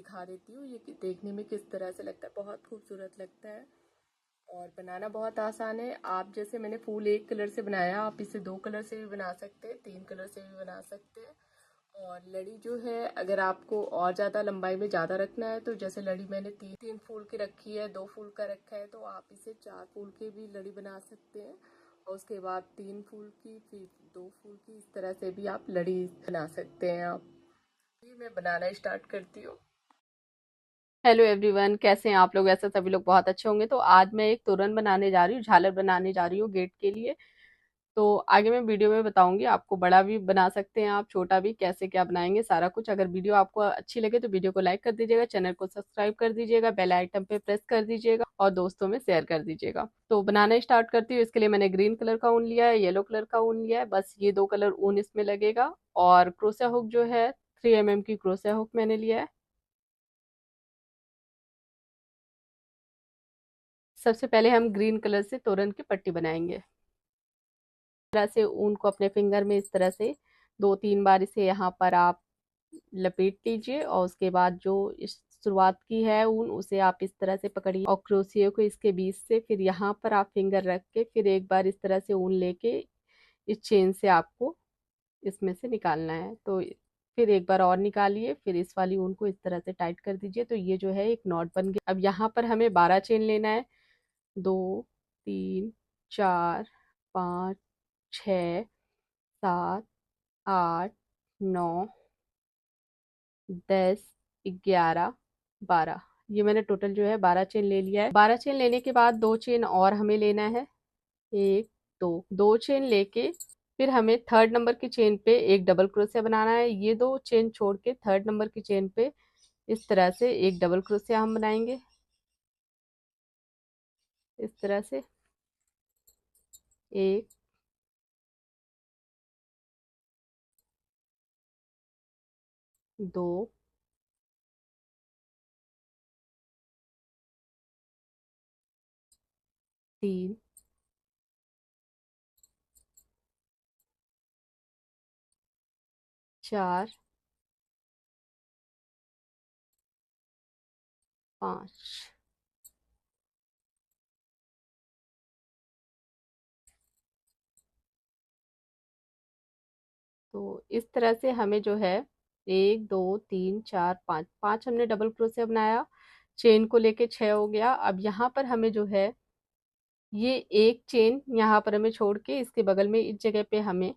दिखा देती हूँ ये देखने में किस तरह से लगता है। बहुत खूबसूरत लगता है और बनाना बहुत आसान है। आप जैसे मैंने फूल एक कलर से बनाया, आप इसे 2 कलर से भी बना सकते हैं, 3 कलर से भी बना सकते हैं। और लड़ी जो है, अगर आपको और ज़्यादा लंबाई में ज़्यादा रखना है तो जैसे लड़ी मैंने तीन फूल की रखी है, 2 फूल का रखा है, तो आप इसे 4 फूल की भी लड़ी बना सकते हैं। और उसके बाद 3 फूल की, फिर 2 फूल की, इस तरह से भी आप लड़ी बना सकते हैं। आप ये मैं बनाना स्टार्ट करती हूँ। हेलो एवरीवन, कैसे हैं आप लोग। ऐसे सभी लोग बहुत अच्छे होंगे। तो आज मैं एक तोरण बनाने जा रही हूँ, झालर बनाने जा रही हूँ गेट के लिए। तो आगे मैं वीडियो में बताऊंगी, आपको बड़ा भी बना सकते हैं आप, छोटा भी, कैसे क्या बनाएंगे सारा कुछ। अगर वीडियो आपको अच्छी लगे तो वीडियो को लाइक कर दीजिएगा, चैनल को सब्सक्राइब कर दीजिएगा, बेल आइकन पे प्रेस कर दीजिएगा और दोस्तों में शेयर कर दीजिएगा। तो बनाना स्टार्ट करती हूँ। इसके लिए मैंने ग्रीन कलर का ऊन लिया है, येलो कलर का ऊन लिया है, बस ये 2 कलर ऊन इसमें लगेगा। और क्रोशिया हुक जो है 3 mm की क्रोशिया हुक मैंने लिया है। सबसे पहले हम ग्रीन कलर से तोरण की पट्टी बनाएंगे। इस तरह से ऊन को अपने फिंगर में इस तरह से 2-3 बार इसे यहाँ पर आप लपेट लीजिए और उसके बाद जो इस शुरुआत की है ऊन, उसे आप इस तरह से पकड़िए और क्रोशिया को इसके बीच से फिर यहाँ पर आप फिंगर रख के फिर एक बार इस तरह से ऊन लेके इस चेन से आपको इसमें से निकालना है। तो फिर एक बार और निकालिए, फिर इस वाली ऊन को इस तरह से टाइट कर दीजिए। तो ये जो है एक नॉट बन गया। अब यहाँ पर हमें 12 चेन लेना है। 2, 3, 4, 5, 6, 7, 8, 9, 10, 11, 12। ये मैंने टोटल जो है 12 चेन ले लिया है। 12 चेन लेने के बाद 2 चेन और हमें लेना है। 1, 2 चेन लेके फिर हमें 3rd नंबर की चेन पे एक डबल क्रोशिया बनाना है। ये 2 चेन छोड़ के 3rd नंबर की चेन पे इस तरह से एक डबल क्रोशिया हम बनाएंगे। इस तरह से 1, 2, 3, 4, 5। तो इस तरह से हमें जो है 1, 2, 3, 4, 5, 5 हमने डबल क्रोशिया बनाया। चेन को लेके 6 हो गया। अब यहाँ पर हमें जो है ये एक चेन यहाँ पर हमें छोड़ के इसके बगल में इस जगह पे हमें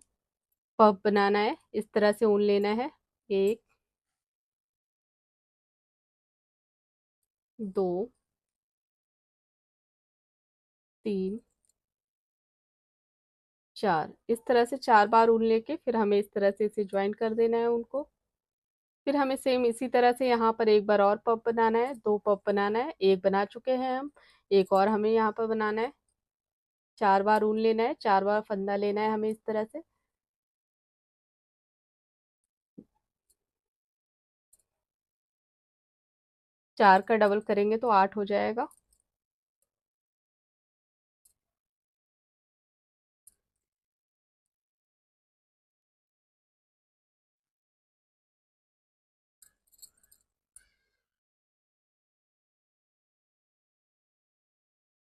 पफ बनाना है। इस तरह से ऊन लेना है। 1, 2, 3, 4। इस तरह से 4 बार ऊन लेके फिर हमें इस तरह से इसे ज्वाइन कर देना है उनको। फिर हमें सेम इसी तरह से यहाँ पर एक बार और पफ बनाना है, 2 पफ बनाना है। एक बना चुके हैं हम, एक और हमें यहाँ पर बनाना है। 4 बार ऊन लेना है, 4 बार फंदा लेना है हमें इस तरह से। 4 का डबल करेंगे तो 8 हो जाएगा।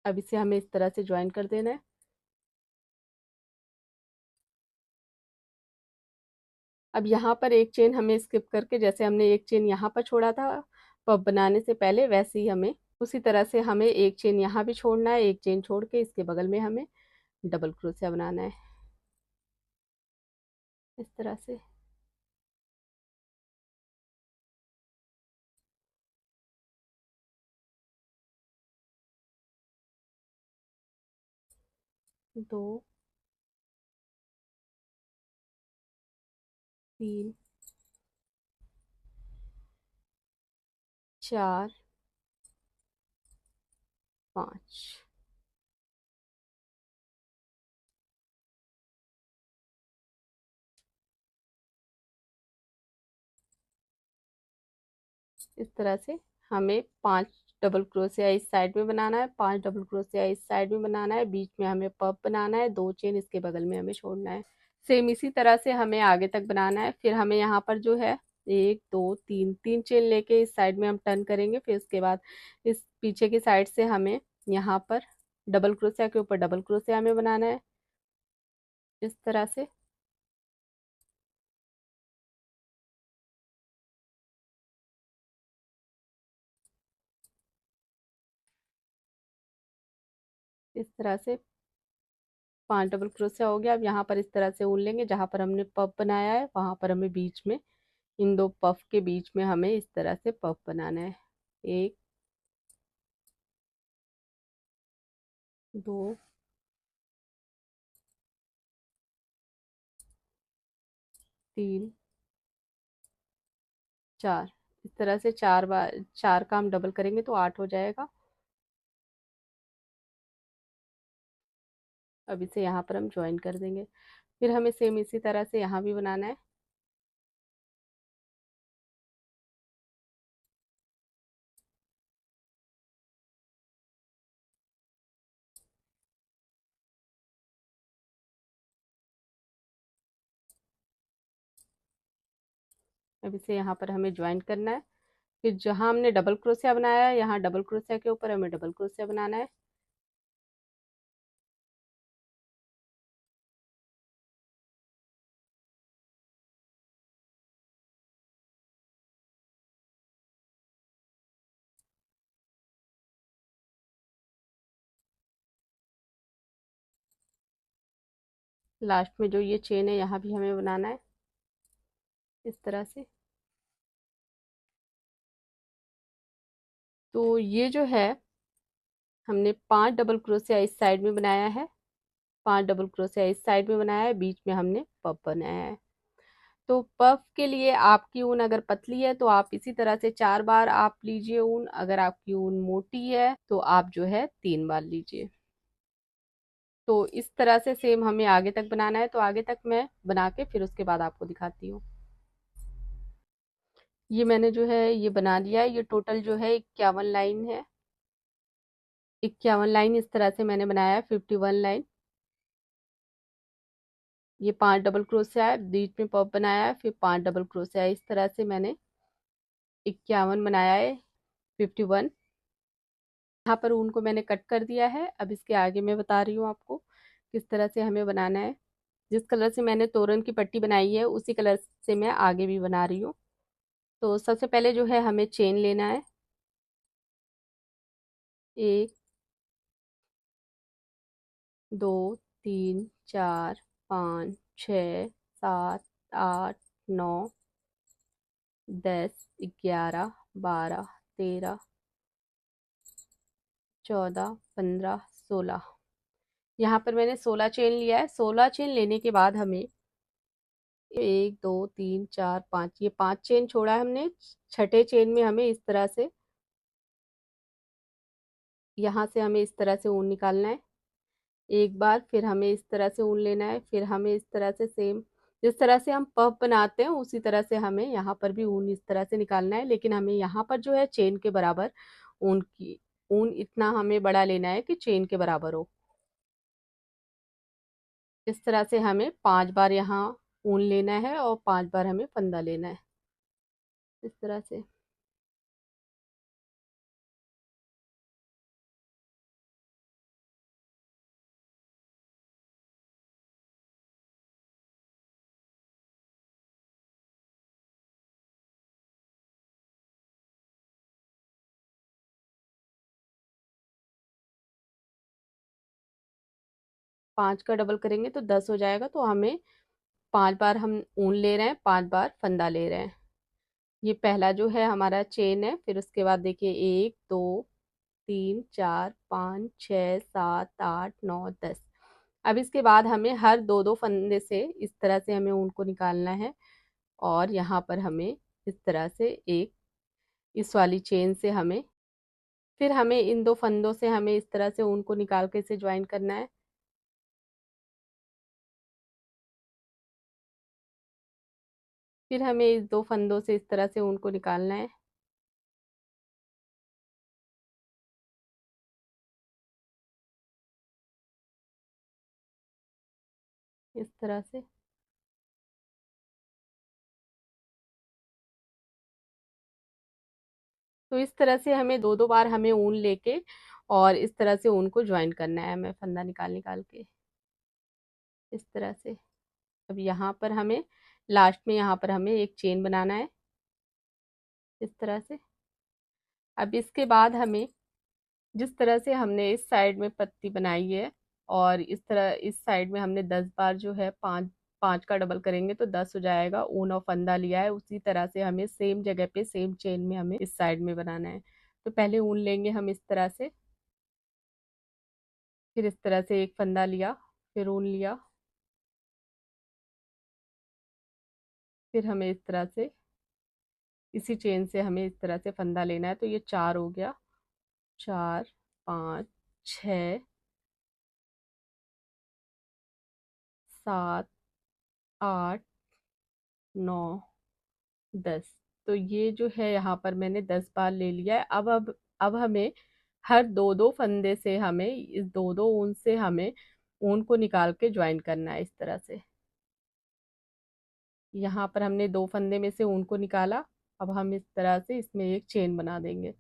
अब इसे हमें इस तरह से ज्वाइन कर देना है। अब यहाँ पर एक चेन हमें स्किप करके, जैसे हमने एक चेन यहाँ पर छोड़ा था पफ बनाने से पहले, वैसे ही हमें उसी तरह से हमें एक चेन यहाँ भी छोड़ना है। एक चेन छोड़ के इसके बगल में हमें डबल क्रोशिया बनाना है इस तरह से। 2, 3, 4, 5। इस तरह से हमें 5 डबल क्रोशिया इस साइड में बनाना है, 5 डबल क्रोशिया इस साइड में बनाना है। बीच में हमें पफ बनाना है, 2 चेन इसके बगल में हमें छोड़ना है। सेम इसी तरह से हमें आगे तक बनाना है। फिर हमें यहाँ पर जो है एक दो तीन, तीन चेन लेके इस साइड में हम टर्न करेंगे। फिर उसके बाद इस पीछे की साइड से हमें यहाँ पर डबल क्रोशिया के ऊपर डबल क्रोशिया हमें बनाना है इस तरह से। इस तरह से 5 डबल क्रोशिया हो गया। अब यहाँ पर इस तरह से ऊन लेंगे, जहाँ पर हमने पफ बनाया है वहां पर हमें बीच में, इन दो पफ के बीच में हमें इस तरह से पफ बनाना है। एक, दो, तीन, चार। इस तरह से 4 बार, 4 का हम डबल करेंगे तो 8 हो जाएगा। अब इसे यहाँ पर हम ज्वाइन कर देंगे। फिर हमें सेम इसी तरह से यहाँ भी बनाना है। अब इसे यहाँ पर हमें ज्वाइन करना है। फिर जहाँ हमने डबल क्रोशिया बनाया है, यहाँ डबल क्रोशिया के ऊपर हमें डबल क्रोशिया बनाना है। लास्ट में जो ये चेन है यहाँ भी हमें बनाना है इस तरह से। तो ये जो है हमने 5 डबल क्रोशिया इस साइड में बनाया है, 5 डबल क्रोशिया इस साइड में बनाया है, बीच में हमने पफ बनाया है। तो पफ के लिए आपकी ऊन अगर पतली है तो आप इसी तरह से 4 बार आप लीजिए ऊन, अगर आपकी ऊन मोटी है तो आप जो है 3 बार लीजिए। तो इस तरह से सेम हमें आगे तक बनाना है। तो आगे तक मैं बना के फिर उसके बाद आपको दिखाती हूँ। ये मैंने जो है ये बना लिया है। ये टोटल जो है 51 लाइन है। 51 लाइन इस तरह से मैंने बनाया है, 51 लाइन। ये 5 डबल क्रोशिया है, बीच में पॉप बनाया है, फिर 5 डबल क्रोशिया है। इस तरह से मैंने 51 बनाया है, 51। यहाँ पर ऊन को मैंने कट कर दिया है। अब इसके आगे मैं बता रही हूँ आपको किस तरह से हमें बनाना है। जिस कलर से मैंने तोरण की पट्टी बनाई है उसी कलर से मैं आगे भी बना रही हूँ। तो सबसे पहले जो है हमें चेन लेना है। एक, दो, तीन, चार, पाँच, छ, सात, आठ, नौ, 10, 11, 12, 13, 14, 15, 16। यहाँ पर मैंने 16 चेन लिया है। 16 चेन लेने के बाद हमें एक, दो, तीन, चार, पाँच, ये 5 चेन छोड़ा है हमने। छठे चेन में हमें इस तरह से, यहाँ से हमें इस तरह से ऊन निकालना है एक बार। फिर हमें इस तरह से ऊन लेना है। फिर हमें इस तरह से सेम जिस तरह से हम पफ बनाते हैं उसी तरह से हमें यहाँ पर भी ऊन इस तरह से निकालना है। लेकिन हमें यहाँ पर जो है चेन के बराबर ऊन इतना हमें बड़ा लेना है कि चेन के बराबर हो। इस तरह से हमें 5 बार यहाँ ऊन लेना है और 5 बार हमें फंदा लेना है इस तरह से। 5 का डबल करेंगे तो 10 हो जाएगा। तो हमें 5 बार हम ऊन ले रहे हैं, 5 बार फंदा ले रहे हैं। ये पहला जो है हमारा चेन है। फिर उसके बाद देखिए 1, 2, 3, 4, 5, 6, 7, 8, 9, 10। अब इसके बाद हमें हर दो दो फंदे से इस तरह से हमें ऊन को निकालना है। और यहाँ पर हमें इस तरह से एक इस वाली चेन से हमें, फिर हमें इन दो फंदों से हमें इस तरह से ऊन को निकाल के इसे ज्वाइन करना है। फिर हमें इस दो फंदों से इस तरह से ऊन को निकालना है। इस तरह से तो इस तरह से हमें दो दो बार हमें ऊन लेके और इस तरह से ऊन को ज्वाइन करना है, हमें फंदा निकाल निकाल के इस तरह से। अब यहाँ पर हमें लास्ट में यहाँ पर हमें एक चेन बनाना है इस तरह से। अब इसके बाद हमें जिस तरह से हमने इस साइड में पत्ती बनाई है और इस तरह इस साइड में हमने 10 बार जो है पाँच पाँच का डबल करेंगे तो 10 हो जाएगा, ऊन और फंदा लिया है, उसी तरह से हमें सेम जगह पे सेम चेन में हमें इस साइड में बनाना है। तो पहले ऊन लेंगे हम इस तरह से, फिर इस तरह से एक फंदा लिया, फिर ऊन लिया, फिर हमें इस तरह से इसी चेन से हमें इस तरह से फंदा लेना है। तो ये 4 हो गया, 4 5 6 7 8 9 10। तो ये जो है यहाँ पर मैंने 10 बार ले लिया है। अब हमें हर दो दो फंदे से हमें इस दो दो ऊन से हमें ऊन को निकाल के ज्वाइन करना है इस तरह से। यहाँ पर हमने दो फंदे में से ऊन को निकाला, अब हम इस तरह से इसमें एक चेन बना देंगे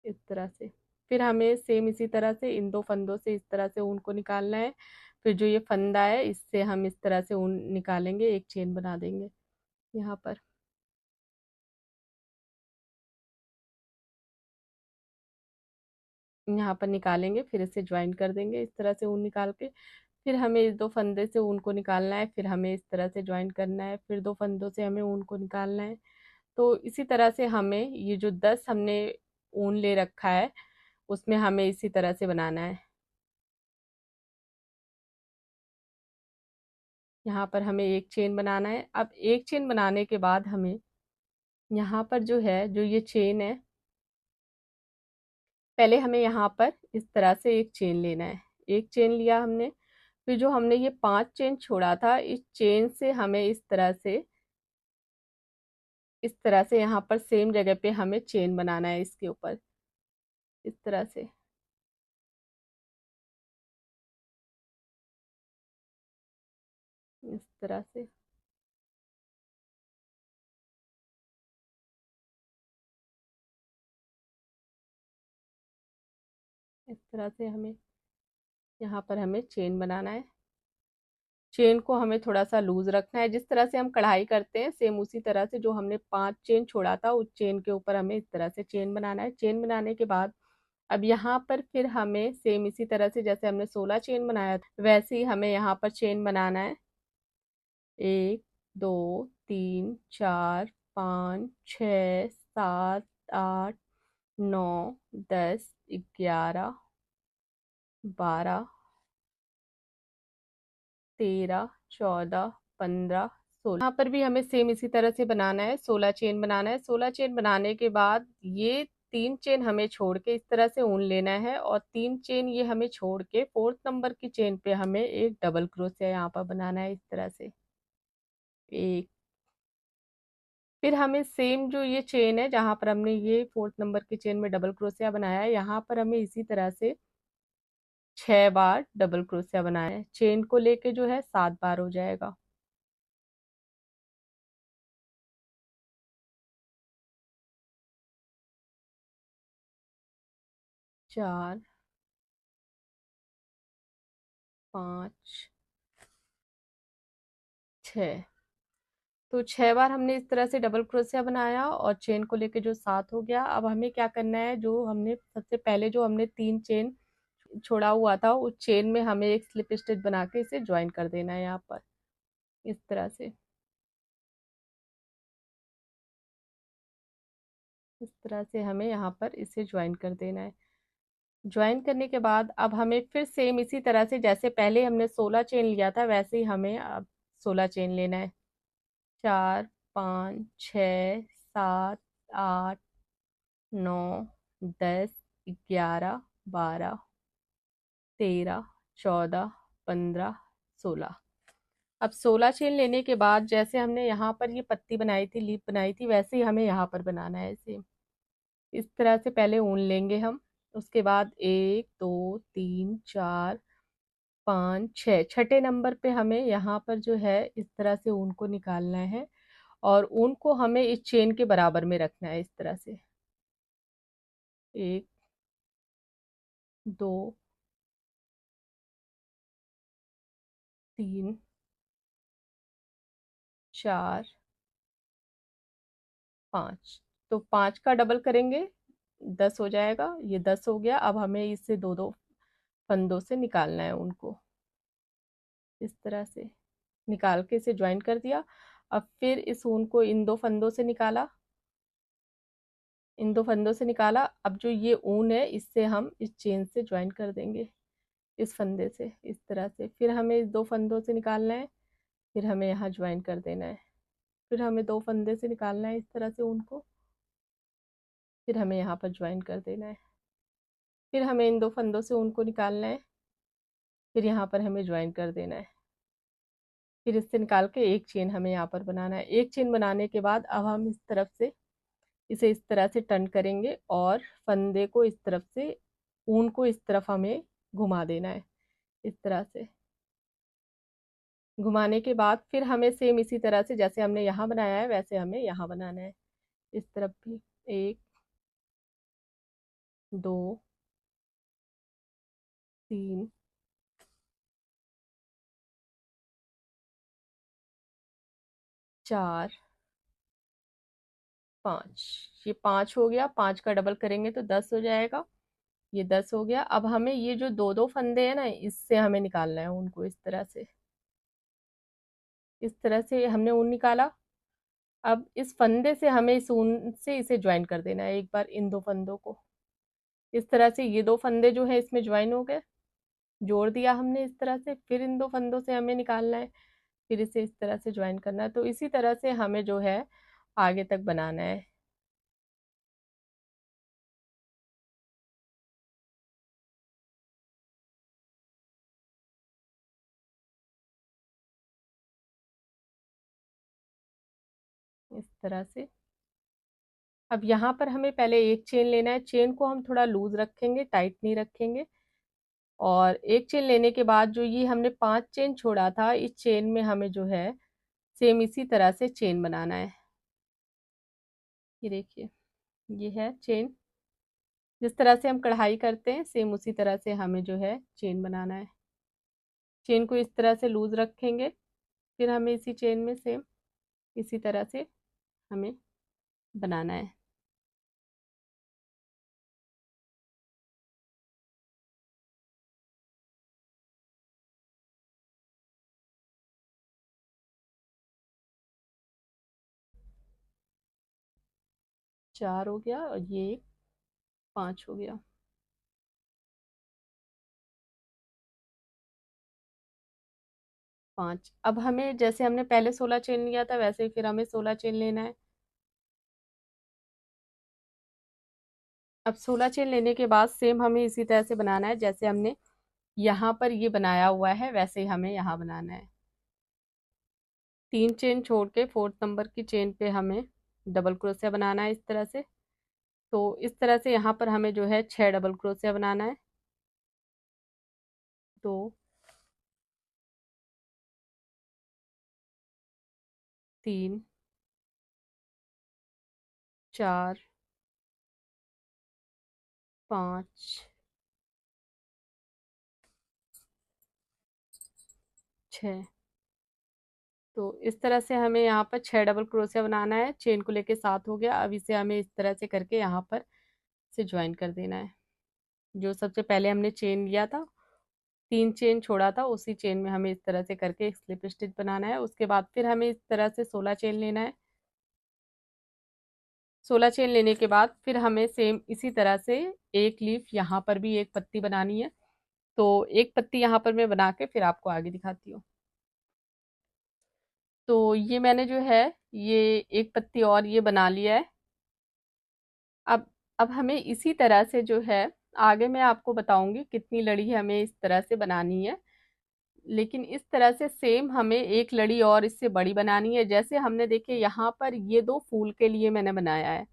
इस तरह से। फिर हमें सेम इसी तरह से इन दो फंदों से इस तरह से ऊन को निकालना है। फिर जो ये फंदा है इससे हम इस तरह से ऊन निकालेंगे, एक चेन बना देंगे यहाँ पर। यहाँ पर निकालेंगे, फिर इसे ज्वाइन कर देंगे इस तरह से ऊन निकाल के। फिर हमें इस दो फंदे से ऊन को निकालना है, फिर हमें इस तरह से ज्वाइन करना है, फिर दो फंदों से हमें ऊन को निकालना है। तो इसी तरह से हमें ये जो 10 हमने ऊन ले रखा है उसमें हमें इसी तरह से बनाना है। यहाँ पर हमें एक चेन बनाना है। अब एक चेन बनाने के बाद हमें यहाँ पर जो है जो ये चेन है, पहले हमें यहाँ पर इस तरह से एक चेन लेना है। एक चेन लिया हमने, फिर जो हमने ये 5 चेन छोड़ा था इस चेन से हमें इस तरह से यहाँ पर सेम जगह पे हमें चेन बनाना है इसके ऊपर इस तरह से। इस तरह से इस तरह से हमें यहाँ पर हमें चेन बनाना है। चेन को हमें थोड़ा सा लूज रखना है, जिस तरह से हम कढ़ाई करते हैं सेम उसी तरह से जो हमने 5 चेन छोड़ा था उस चेन के ऊपर हमें इस तरह से चेन बनाना है। चेन बनाने के बाद अब यहाँ पर फिर हमें सेम इसी तरह से जैसे हमने 16 चेन बनाया था वैसे ही हमें यहाँ पर चेन बनाना है। 1 2 3 4 5 6 7 8 9 10 11 12 13 14 15 16। यहाँ पर भी हमें सेम इसी तरह से बनाना है, 16 चेन बनाना है। 16 चेन बनाने के बाद ये 3 चेन हमें छोड़ के इस तरह से ऊन लेना है और 3 चेन ये हमें छोड़ के 4th नंबर की चेन पे हमें एक डबल क्रोशिया यहाँ पर बनाना है इस तरह से एक। फिर हमें सेम जो ये चेन है जहाँ पर हमने ये 4th नंबर की चेन में डबल क्रोशिया बनाया है यहाँ पर हमें इसी तरह से 6 बार डबल क्रोशिया बनाया है। चेन को लेके जो है 7 बार हो जाएगा। 4 5 6। तो 6 बार हमने इस तरह से डबल क्रोशिया बनाया और चेन को लेके जो 7 हो गया। अब हमें क्या करना है, जो हमने सबसे पहले जो हमने 3 चेन छोड़ा हुआ था उस चेन में हमें एक स्लिप स्टिच बना के इसे ज्वाइन कर देना है यहाँ पर इस तरह से। इस तरह से हमें यहाँ पर इसे ज्वाइन कर देना है। ज्वाइन करने के बाद अब हमें फिर सेम इसी तरह से जैसे पहले हमने 16 चेन लिया था वैसे ही हमें अब 16 चेन लेना है। 4 5 6 7 8 9 10 11 12 13 14 15 16। अब 16 चेन लेने के बाद जैसे हमने यहाँ पर ये पत्ती बनाई थी, लीफ बनाई थी, वैसे ही हमें यहाँ पर बनाना है इसे। इस तरह से पहले ऊन लेंगे हम, उसके बाद 1 2 3 4 5 6 छठे नंबर पे हमें यहाँ पर जो है इस तरह से ऊन को निकालना है और ऊन को हमें इस चेन के बराबर में रखना है इस तरह से। 1 2 3 4 5। तो 5 का डबल करेंगे 10 हो जाएगा, ये 10 हो गया। अब हमें इससे दो दो फंदों से निकालना है उनको, इस तरह से निकाल के इसे ज्वाइन कर दिया। अब फिर इस ऊन को इन दो फंदों से निकाला, इन दो फंदों से निकाला। अब जो ये ऊन है इससे हम इस चेन से ज्वाइन कर देंगे, इस फंदे से इस तरह से। फिर हमें इस दो फंदों से निकालना है, फिर हमें यहाँ ज्वाइन कर देना है। फिर हमें दो फंदे से निकालना है इस तरह से ऊन को, फिर हमें यहाँ पर ज्वाइन कर देना है। फिर हमें इन दो फंदों से ऊन को निकालना है, फिर यहाँ पर हमें ज्वाइन कर देना है। फिर इससे निकाल के एक चेन हमें यहाँ पर बनाना है। एक चेन बनाने के बाद अब हम इस तरफ से इसे इस तरह से टर्न करेंगे और फंदे को इस तरफ से, ऊन को इस तरफ हमें घुमा देना है। इस तरह से घुमाने के बाद फिर हमें सेम इसी तरह से जैसे हमने यहाँ बनाया है वैसे हमें यहाँ बनाना है। इस तरफ भी 1 2 3 4 5। ये 5 हो गया, 5 का डबल करेंगे तो 10 हो जाएगा, ये 10 हो गया। अब हमें ये जो दो दो फंदे हैं ना, इससे हमें निकालना है उनको इस तरह से। इस तरह से हमने ऊन निकाला। अब इस फंदे से हमें इस ऊन से इसे ज्वाइन कर देना है एक बार, इन दो फंदों को इस तरह से। ये दो फंदे जो है इसमें ज्वाइन हो गए, जोड़ दिया हमने इस तरह से। फिर इन दो फंदों से हमें निकालना है, फिर इसे इस तरह से ज्वाइन करना है। तो इसी तरह से हमें जो है आगे तक बनाना है। इस तरह से अब यहाँ पर हमें पहले एक चेन लेना है। चेन को हम थोड़ा लूज रखेंगे, टाइट नहीं रखेंगे। और एक चेन लेने के बाद जो ये हमने 5 चेन छोड़ा था, इस चेन में हमें जो है सेम इसी तरह से चेन बनाना है। ये देखिए, ये है चेन। जिस तरह से हम कढ़ाई करते हैं सेम उसी तरह से हमें जो है चेन बनाना है। चेन को इस तरह से लूज रखेंगे, फिर हमें इसी चेन में सेम इसी तरह से हमें बनाना है। चार हो गया और ये 5 हो गया। पाँच। अब हमें जैसे हमने पहले 16 चेन लिया था वैसे ही फिर हमें 16 चेन लेना है। अब 16 चेन लेने के बाद सेम हमें इसी तरह से बनाना है, जैसे हमने यहाँ पर ये बनाया हुआ है वैसे ही हमें यहाँ बनाना है। 3 चेन छोड़ के 4th नंबर की चेन पे हमें डबल क्रोशिया बनाना है इस तरह से। तो इस तरह से यहाँ पर हमें जो है 6 डबल क्रोशिया बनाना है। 2 3 4 5 6। तो इस तरह से हमें यहाँ पर 6 डबल क्रोशिया बनाना है। चेन को लेके 7 हो गया। अब इसे हमें इस तरह से करके यहाँ पर से ज्वाइन कर देना है। जो सबसे पहले हमने चेन लिया था, 3 चेन छोड़ा था, उसी चेन में हमें इस तरह से करके एक स्लिप स्टिच बनाना है। उसके बाद फिर हमें इस तरह से 16 चेन लेना है। 16 चेन लेने के बाद फिर हमें सेम इसी तरह से एक लीफ यहाँ पर भी एक पत्ती बनानी है। तो एक पत्ती यहाँ पर मैं बना के फिर आपको आगे दिखाती हूँ। तो ये मैंने जो है ये एक पत्ती और ये बना लिया है। अब अब हमें इसी तरह से जो है आगे मैं आपको बताऊंगी कितनी लड़ी हमें इस तरह से बनानी है। लेकिन इस तरह से सेम हमें एक लड़ी और इससे बड़ी बनानी है। जैसे हमने देखे यहाँ पर ये दो फूल के लिए मैंने बनाया है,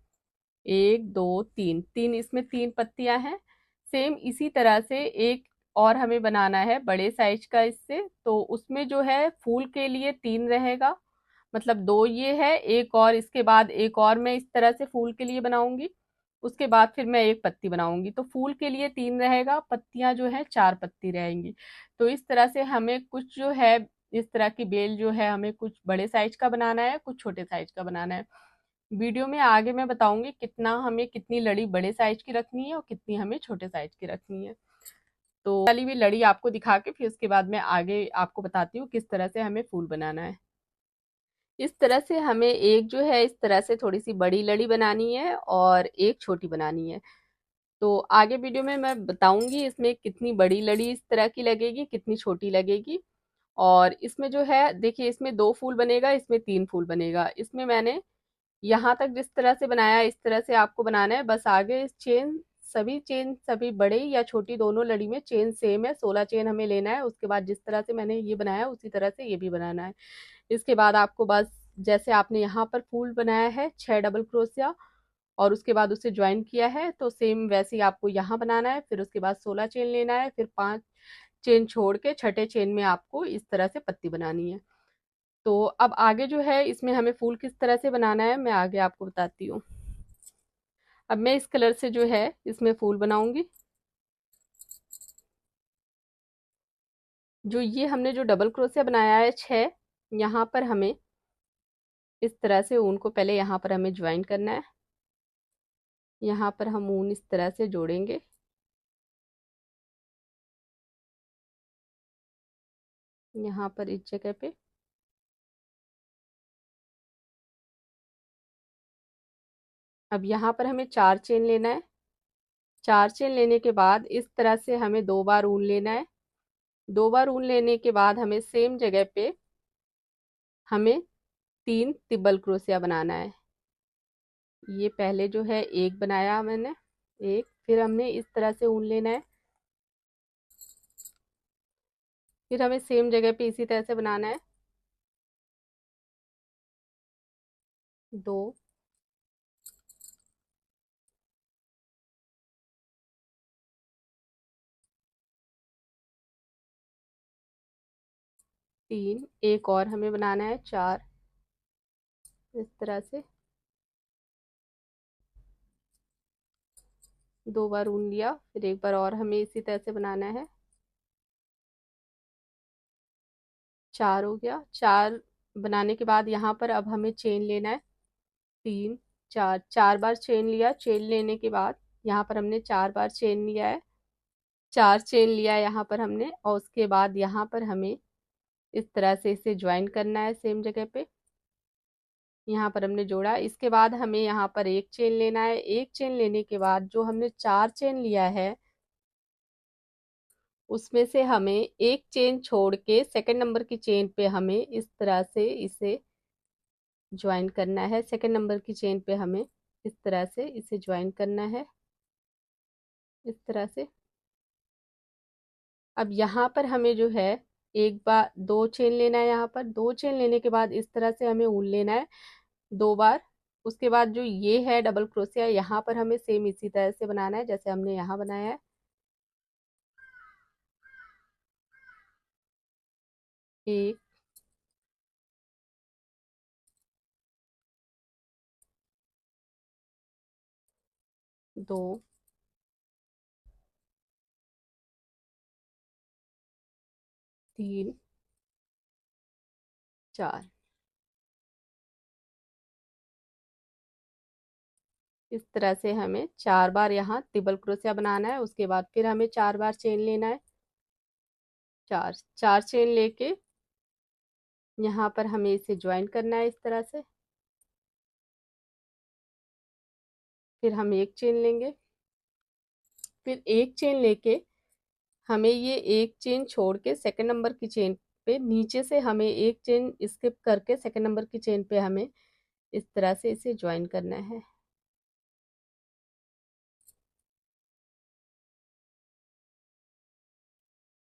1 2 3, तीन इसमें 3 पत्तियां हैं। सेम इसी तरह से एक और हमें बनाना है बड़े साइज का इससे। तो उसमें जो है फूल के लिए 3 रहेगा, मतलब 2 ये है, एक और इसके बाद एक और मैं इस तरह से फूल के लिए बनाऊंगी। उसके बाद फिर मैं एक पत्ती बनाऊंगी। तो फूल के लिए 3 रहेगा, पत्तियां जो है 4 पत्ती रहेंगी। तो इस तरह से हमें कुछ जो है, इस तरह की बेल जो है हमें कुछ बड़े साइज का बनाना है, कुछ छोटे साइज का बनाना है। वीडियो में आगे मैं बताऊंगी कितना हमें, कितनी लड़ी बड़े साइज की रखनी है और कितनी हमें छोटे साइज की रखनी है। तो वाली भी लड़ी आपको दिखा के फिर उसके बाद मैं आगे आपको बताती हूँ किस तरह से हमें फूल बनाना है। इस तरह से हमें एक जो है इस तरह से थोड़ी सी बड़ी लड़ी बनानी है और एक छोटी बनानी है। तो आगे वीडियो में मैं बताऊंगी इसमें कितनी बड़ी लड़ी इस तरह की लगेगी, कितनी छोटी लगेगी। और इसमें जो है देखिए, इसमें 2 फूल बनेगा, इसमें 3 फूल बनेगा। इसमें मैंने यहाँ तक जिस तरह से बनाया इस तरह से आपको बनाना है। बस आगे इस चेन सभी बड़े या छोटी दोनों लड़ी में चेन सेम है, 16 चेन हमें लेना है। उसके बाद जिस तरह से मैंने ये बनाया उसी तरह से ये भी बनाना है। इसके बाद आपको बस जैसे आपने यहाँ पर फूल बनाया है 6 डबल क्रोशिया और उसके बाद उसे ज्वाइन किया है, तो सेम वैसे ही आपको यहाँ बनाना है। फिर उसके बाद 16 चेन लेना है, फिर 5 चेन छोड़ के छठे चेन में आपको इस तरह से पत्ती बनानी है। तो अब आगे जो है इसमें हमें फूल किस तरह से बनाना है मैं आगे आपको बताती हूँ। अब मैं इस कलर से जो है इसमें फूल बनाऊंगी। जो ये हमने जो डबल क्रोशिया बनाया है 6, यहाँ पर हमें इस तरह से ऊन को पहले यहाँ पर हमें ज्वाइन करना है। यहाँ पर हम ऊन इस तरह से जोड़ेंगे। यहाँ पर इस जगह पे अब यहाँ पर हमें 4 चेन लेना है। 4 चेन लेने के बाद इस तरह से हमें 2 बार ऊन लेना है। 2 बार ऊन लेने के बाद हमें सेम जगह पे हमें 3 डबल क्रोशिया बनाना है। ये पहले जो है एक बनाया मैंने, एक, फिर हमने इस तरह से ऊन लेना है। फिर हमें सेम जगह पे इसी तरह से बनाना है 2, 3, एक और हमें बनाना है 4, इस तरह से 2 बार ऊन लिया। फिर एक बार और हमें इसी तरह से बनाना है, 4 हो गया। 4 बनाने के बाद यहाँ पर अब हमें चेन लेना है 3, 4, 4 बार चेन लिया। चेन लेने के बाद यहाँ पर हमने 4 बार चेन लिया है, 4 चेन लिया है यहाँ पर हमने। और उसके बाद यहाँ पर हमें इस तरह से इसे ज्वाइन करना है सेम जगह पे। यहाँ पर हमने जोड़ा। इसके बाद हमें यहाँ पर एक चेन लेना है। एक चेन लेने के बाद जो हमने 4 चेन लिया है उसमें से हमें एक चेन छोड़ के सेकंड नंबर की चेन पे हमें इस तरह से इसे ज्वाइन करना है। सेकंड नंबर की चेन पे हमें इस तरह से इसे ज्वाइन करना है, इस तरह से। अब यहाँ पर हमें जो है एक बार 2 चेन लेना है। यहाँ पर 2 चेन लेने के बाद इस तरह से हमें ऊन लेना है 2 बार। उसके बाद जो ये है डबल क्रोशिया, यहाँ पर हमें सेम इसी तरह से बनाना है जैसे हमने यहाँ बनाया है। 1, 2, 3, 4, इस तरह से हमें 4 बार यहाँ डबल क्रोशिया बनाना है। उसके बाद फिर हमें 4 बार चेन लेना है, 4 चेन लेके यहाँ पर हमें इसे ज्वाइन करना है इस तरह से। फिर हम एक चेन लेंगे, फिर एक चेन लेके हमें ये एक चेन छोड़ के सेकंड नंबर की चेन पे नीचे से हमें एक चेन स्किप करके सेकंड नंबर की चेन पे हमें इस तरह से इसे ज्वाइन करना है।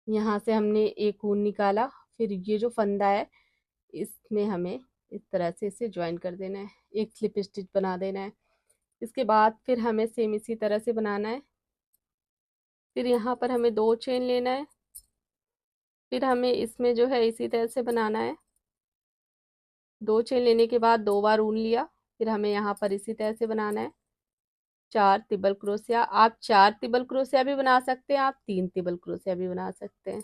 यहाँ से हमने एक ऊन निकाला। फिर ये जो फंदा है इसमें हमें इस तरह से इसे ज्वाइन कर देना है, एक स्लिप स्टिच बना देना है। इसके बाद फिर हमें सेम इसी तरह से बनाना है। फिर यहाँ पर हमें 2 चेन लेना है। फिर हमें इसमें जो है इसी तरह से बनाना है। 2 चेन लेने के बाद 2 बार ऊन लिया। फिर हमें यहाँ पर इसी तरह से बनाना है। 4 तिबल क्रोशिया। आप 4 तिबल क्रोशिया भी बना सकते हैं, आप 3 तिबल क्रोशिया भी बना सकते हैं।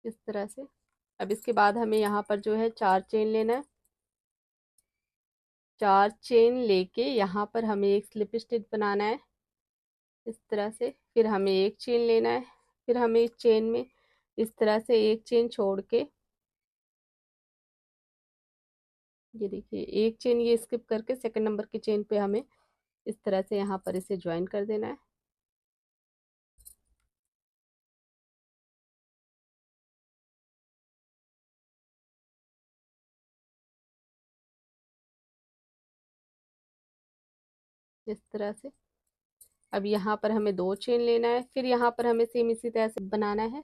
इस तरह से। अब इसके बाद हमें यहाँ पर जो है 4 चेन लेना है। 4 चेन लेके यहाँ पर हमें एक स्लिप स्टिच बनाना है इस तरह से। फिर हमें एक चेन लेना है, फिर हमें इस चेन में इस तरह से एक चेन छोड़ के, ये देखिए एक चेन ये स्किप करके सेकंड नंबर की चेन पे हमें इस तरह से यहाँ पर इसे ज्वाइन कर देना है। इस तरह से। अब यहाँ पर हमें 2 चेन लेना है, फिर यहाँ पर हमें सेम इसी तरह से बनाना है।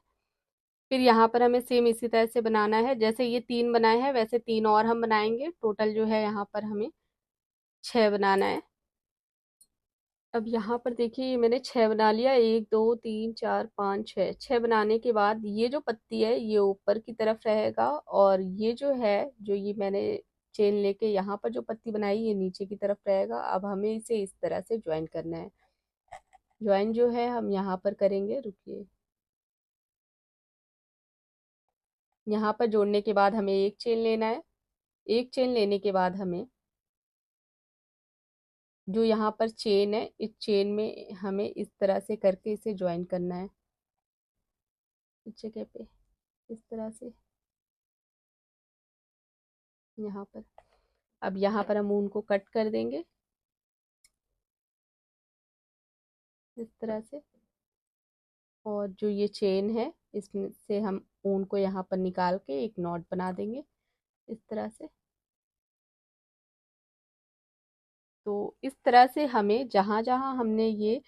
फिर यहाँ पर हमें सेम इसी तरह से बनाना है, जैसे ये 3 बनाए हैं वैसे 3 और हम बनाएंगे। टोटल जो है यहाँ पर हमें 6 बनाना है। अब यहाँ पर देखिए ये मैंने 6 बना लिया, 1 2 3 4 5 6। 6 बनाने के बाद ये जो पत्ती है ये ऊपर की तरफ रहेगा, और ये जो है जो ये मैंने चेन लेके यहाँ पर जो पत्ती बनाई ये नीचे की तरफ रहेगा। अब हमें इसे इस तरह से ज्वाइन करना है। ज्वाइन जो है हम यहाँ पर करेंगे, रुकिए। यहाँ पर जोड़ने के बाद हमें एक चेन लेना है। एक चेन लेने के बाद हमें जो यहाँ पर चेन है इस चेन में हमें इस तरह से करके इसे ज्वाइन करना है इस जगह पे, इस तरह से यहाँ पर। अब यहाँ पर हम ऊन को कट कर देंगे इस तरह से, और जो ये चेन है इसमें से हम ऊन को यहाँ पर निकाल के एक नॉट बना देंगे इस तरह से। तो इस तरह से हमें जहाँ जहाँ हमने ये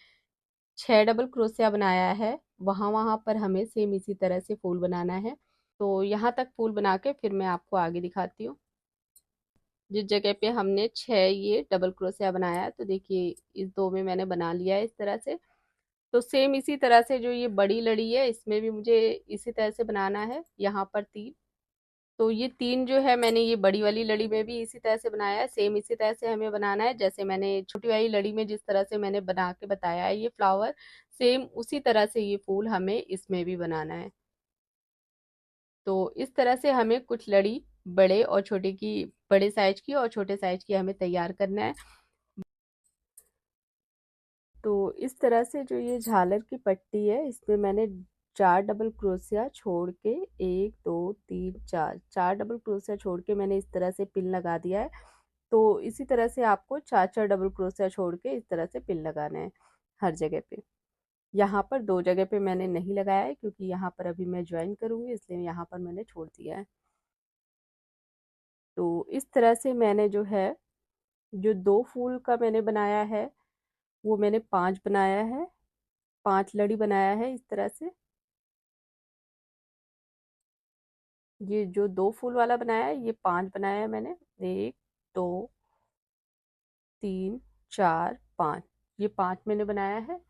6 डबल क्रोशिया बनाया है वहाँ वहाँ पर हमें सेम इसी तरह से फूल बनाना है। तो यहाँ तक फूल बना के फिर मैं आपको आगे दिखाती हूँ। जिस जगह पे हमने 6 ये डबल क्रोशिया बनाया है, तो देखिए इस 2 में मैंने बना लिया है इस तरह से। तो सेम इसी तरह से जो ये बड़ी लड़ी है इसमें भी मुझे इसी तरह से बनाना है, यहाँ पर 3। तो ये 3 जो है मैंने ये बड़ी वाली लड़ी में भी इसी तरह से बनाया है, सेम इसी तरह से हमें बनाना है जैसे मैंने छोटी वाली लड़ी में जिस तरह से मैंने बना के बताया है ये फ्लावर, सेम उसी तरह से ये फूल हमें इसमें भी बनाना है। तो इस तरह से हमें कुछ लड़ी बड़े और छोटे की, बड़े साइज की और छोटे साइज की हमें तैयार करना है। तो इस तरह से जो ये झालर की पट्टी है इसमें मैंने 4 डबल क्रोशिया छोड़ के 1 2 3 4 4 डबल क्रोशिया छोड़ के मैंने इस तरह से पिन लगा दिया है। तो इसी तरह से आपको 4 डबल क्रोशिया छोड़ के इस तरह से पिन लगाना है हर जगह पे। यहाँ पर 2 जगह पे मैंने नहीं लगाया है क्योंकि यहाँ पर अभी मैं ज्वाइन करूँगी, इसलिए यहाँ पर मैंने छोड़ दिया है। तो इस तरह से मैंने जो है जो 2 फूल का मैंने बनाया है वो मैंने 5 बनाया है, 5 लड़ी बनाया है इस तरह से। ये जो 2 फूल वाला बनाया है ये 5 बनाया है मैंने, 1 2 3 4 5, ये 5 मैंने बनाया है।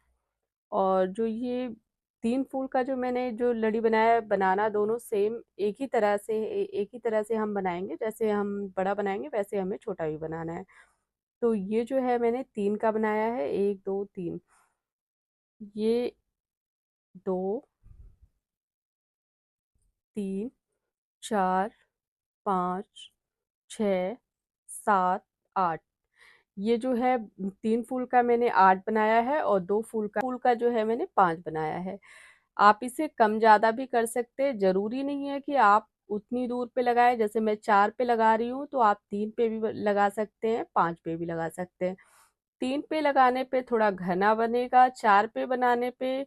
और जो ये 3 फूल का जो मैंने जो लड़ी बनाया है, बनाना दोनों सेम एक ही तरह से एक ही तरह से हम बनाएंगे, जैसे हम बड़ा बनाएंगे वैसे हमें छोटा भी बनाना है। तो ये जो है मैंने 3 का बनाया है, 1 2 3, ये 2 3 4 5 6 7 8, ये जो है 3 फूल का मैंने 8 बनाया है और 2 फूल का जो है मैंने 5 बनाया है। आप इसे कम ज़्यादा भी कर सकते हैं, ज़रूरी नहीं है कि आप उतनी दूर पे लगाएं। जैसे मैं 4 पे लगा रही हूँ तो आप 3 पे भी लगा सकते हैं, 5 पे भी लगा सकते हैं। 3 पे लगाने पे थोड़ा घना बनेगा, 4 पे बनाने पे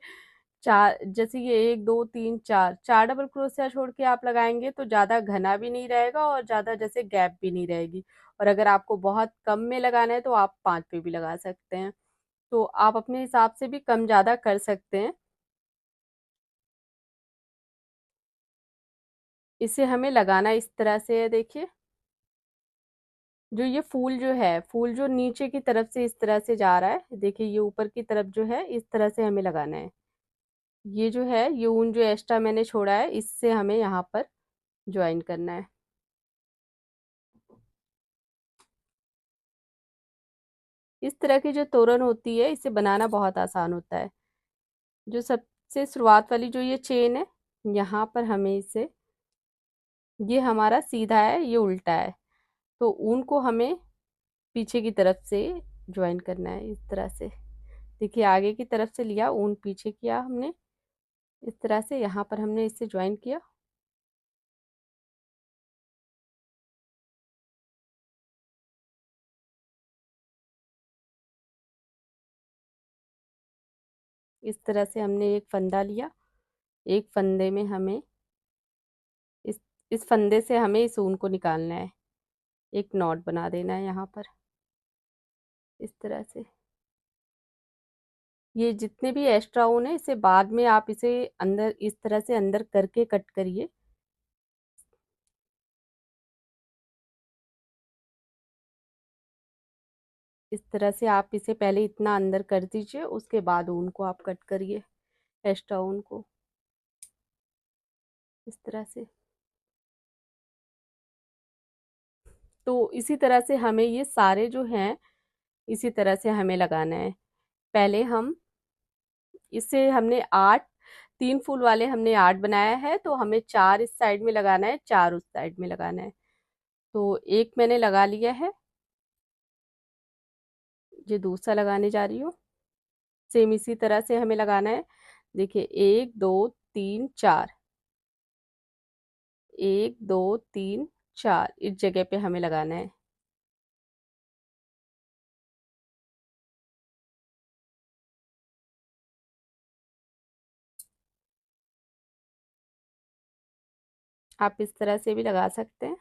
चार, जैसे ये 1 2 3 4, 4 डबल क्रोशिया छोड़ के आप लगाएंगे तो ज़्यादा घना भी नहीं रहेगा और ज़्यादा जैसे गैप भी नहीं रहेगी। और अगर आपको बहुत कम में लगाना है तो आप 5 पे भी लगा सकते हैं। तो आप अपने हिसाब से भी कम ज़्यादा कर सकते हैं। इसे हमें लगाना इस तरह से है, देखिए जो ये फूल जो है, फूल जो नीचे की तरफ से इस तरह से जा रहा है, देखिए ये ऊपर की तरफ जो है इस तरह से हमें लगाना है। ये जो है, ये ऊन जो एक्स्ट्रा मैंने छोड़ा है, इससे हमें यहाँ पर ज्वाइन करना है। इस तरह की जो तोरण होती है, इसे बनाना बहुत आसान होता है। जो सबसे शुरुआत वाली जो ये चेन है, यहाँ पर हमें इसे, ये हमारा सीधा है, ये उल्टा है, तो ऊन को हमें पीछे की तरफ से ज्वाइन करना है इस तरह से। देखिए आगे की तरफ से लिया, ऊन पीछे किया हमने, इस तरह से यहाँ पर हमने इसे ज्वाइन किया। इस तरह से हमने एक फंदा लिया, एक फंदे में हमें इस इस फंदे से हमें इस ऊन को निकालना है, एक नॉट बना देना है यहाँ पर इस तरह से। ये जितने भी एक्स्ट्रा ऊन है, इसे बाद में आप इसे अंदर इस तरह से अंदर करके कट करिए। इस तरह से आप इसे पहले इतना अंदर कर दीजिए, उसके बाद ऊन को आप कट करिए, एक्स्ट्रा ऊन को इस तरह से। तो इसी तरह से हमें ये सारे जो हैं, इसी तरह से हमें लगाना है। पहले हम इसे हमने 8, 3 फूल वाले हमने 8 बनाया है, तो हमें 4 इस साइड में लगाना है, 4 उस साइड में लगाना है। तो एक मैंने लगा लिया है, ये दूसरा लगाने जा रही हूँ। सेम इसी तरह से हमें लगाना है। देखिए 1 2 3 4, 1 2 3 4 इस जगह पे हमें लगाना है। आप इस तरह से भी लगा सकते हैं।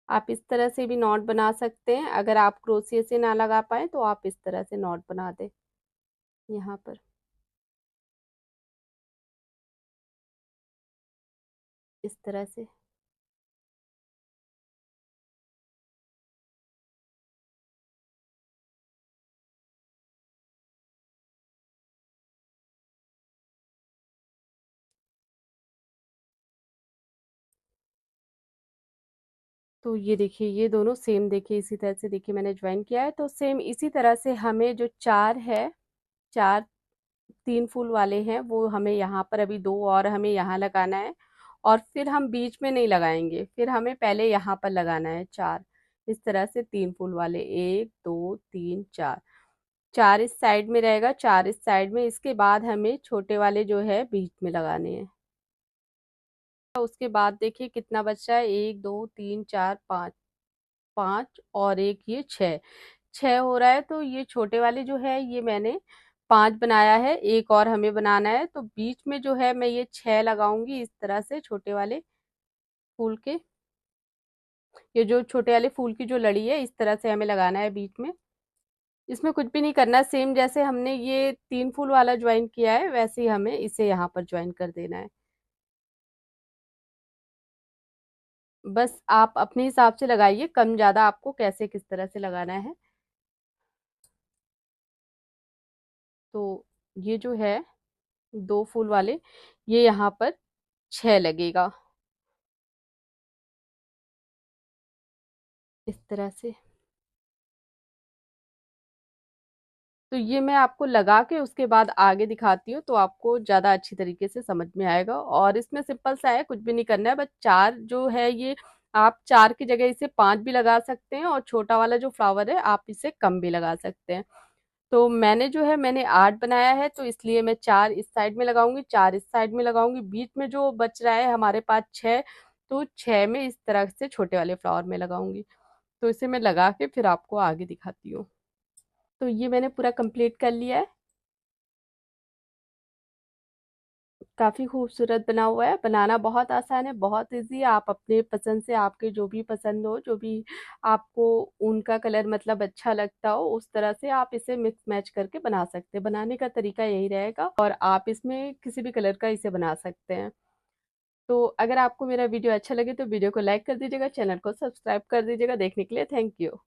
आप इस तरह से भी नॉट बना सकते हैं। अगर आप क्रोशिया से ना लगा पाए तो आप इस तरह से नॉट बना दें यहाँ पर इस तरह से। तो ये देखिए, ये दोनों सेम, देखिए इसी तरह से, देखिए मैंने ज्वाइन किया है। तो सेम इसी तरह से हमें जो 4 है, 4 3 फूल वाले हैं, वो हमें यहाँ पर अभी 2 और हमें यहाँ लगाना है, और फिर हम बीच में नहीं लगाएंगे, फिर हमें पहले यहाँ पर लगाना है 4 इस तरह से। 3 फूल वाले, 1 2 3 4, 4 इस साइड में रहेगा, 4 इस साइड में। इसके बाद हमें छोटे वाले जो है बीच में लगाने हैं। उसके बाद देखिए कितना बच रहा है, 1 2 3 4 5, 5 और एक ये 6, 6 हो रहा है। तो ये छोटे वाले जो है, ये मैंने 5 बनाया है, एक और हमें बनाना है। तो बीच में जो है मैं ये 6 लगाऊंगी इस तरह से, छोटे वाले फूल के, ये जो छोटे वाले फूल की जो लड़ी है, इस तरह से हमें लगाना है बीच में। इसमें कुछ भी नहीं करना, सेम जैसे हमने ये 3 फूल वाला ज्वाइन किया है, वैसे ही हमें इसे यहाँ पर ज्वाइन कर देना है। बस आप अपने हिसाब से लगाइए, कम ज्यादा आपको कैसे किस तरह से लगाना है। तो ये जो है 2 फूल वाले, ये यहाँ पर 6 लगेगा इस तरह से। तो ये मैं आपको लगा के उसके बाद आगे दिखाती हूँ, तो आपको ज़्यादा अच्छी तरीके से समझ में आएगा। और इसमें सिंपल सा है, कुछ भी नहीं करना है, बस 4 जो है ये, आप 4 की जगह इसे 5 भी लगा सकते हैं, और छोटा वाला जो फ्लावर है आप इसे कम भी लगा सकते हैं। तो मैंने जो है, मैंने 8 बनाया है, तो इसलिए मैं 4 इस साइड में लगाऊंगी, 4 इस साइड में लगाऊंगी, बीच में जो बच रहा है हमारे पास 6, तो 6 में इस तरह से छोटे वाले फ्लावर में लगाऊंगी। तो इसे मैं लगा के फिर आपको आगे दिखाती हूँ। तो ये मैंने पूरा कंप्लीट कर लिया है। काफ़ी खूबसूरत बना हुआ है। बनाना बहुत आसान है, बहुत ईज़ी है। आप अपने पसंद से, आपके जो भी पसंद हो, जो भी आपको ऊन का कलर मतलब अच्छा लगता हो, उस तरह से आप इसे मिक्स मैच करके बना सकते हैं। बनाने का तरीका यही रहेगा और आप इसमें किसी भी कलर का इसे बना सकते हैं। तो अगर आपको मेरा वीडियो अच्छा लगे तो वीडियो को लाइक कर दीजिएगा, चैनल को सब्सक्राइब कर दीजिएगा। देखने के लिए थैंक यू।